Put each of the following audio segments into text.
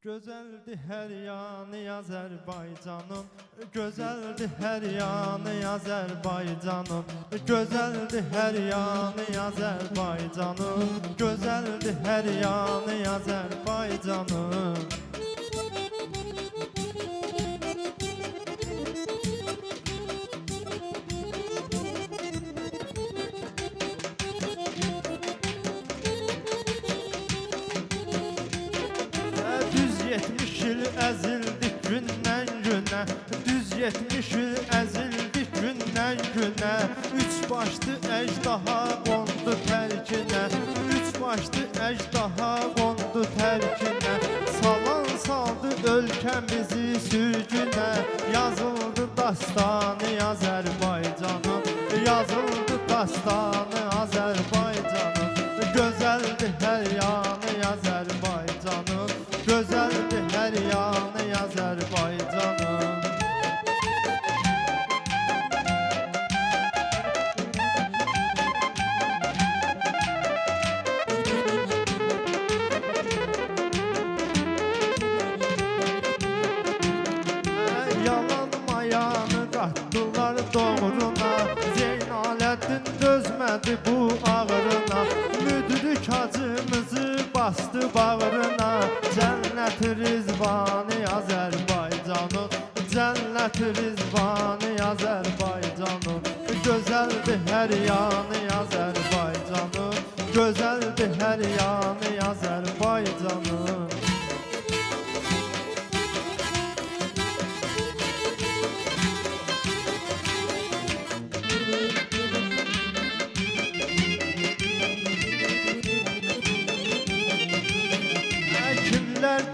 Gözəldir hər yanı Azərbaycanın, gözəldir hər yanı Azərbaycanın, gözəldir hər yanı Azərbaycanın, gözəldir hər yanı Azərbaycanın. Əzildik gündən günə, düz 70 il əzildik gündən günə. Üç başlı əcdaha qondu tərkinə, üç başlı əcdaha qondu tərkinə. Salan saldı ölkəmizi sürgünə, yazıldı dastanı Azərbaycanın, yazıldı dastanı Azərbaycanın. Gözəldir hər yanı Azərbaycanın, gözəldir hər yanı Azərbaycanın. Yalan mayanı qatdılar doğruna, Zeynaləttin dözmədi bu ağrına. Müdrik acımızı bastı bağrına, Cənnət Rizvani Azərbaycanın, Cənnət Rizvani Azərbaycanın. Gözəldir hər yanı Azərbaycanın, gözəldir hər yanı Azərbaycanın.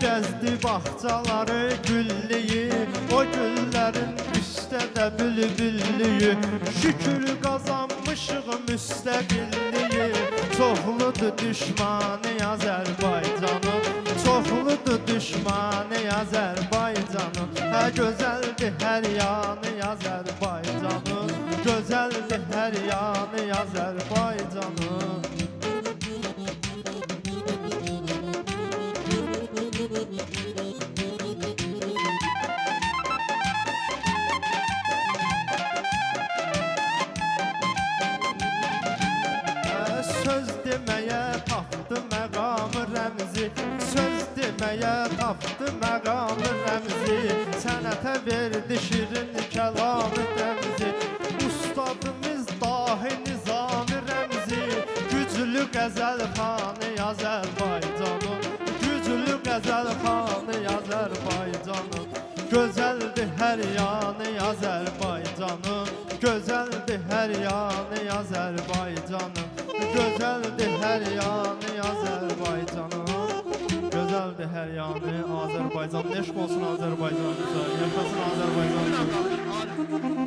Gəzdi bağçaları güllüyü, o güllərin üstə də bülbüllüyü. Şükür qazanmışıq müstəqilliyi, çoxludur düşmanı Azərbaycanın, çoxludur düşmanı Azərbaycanın. Gözəldir hər yanı Azərbaycanın, gözəldir hər yanı Azərbaycanın. Söz deməyə tapdı məqamı rəmzi, söz deməyə tapdı məqamı rəmzi. Sənətə verdi şirin kəlamı rəmzi, ustadımız dahi nizami rəmzi. Güclü qəzəlxanı Azərbaycanın, güclü qəzəlxanı Azərbaycanın. Gözəldir hər yanı Azərbaycanın, gözəldir hər yanı Azərbaycanın. Gözəldir hər yanı Azərbaycanın, gözəldir hər yanı Azərbaycanın. Eşq olsun Azərbaycanımıza, yaşasın Azərbaycanımıza.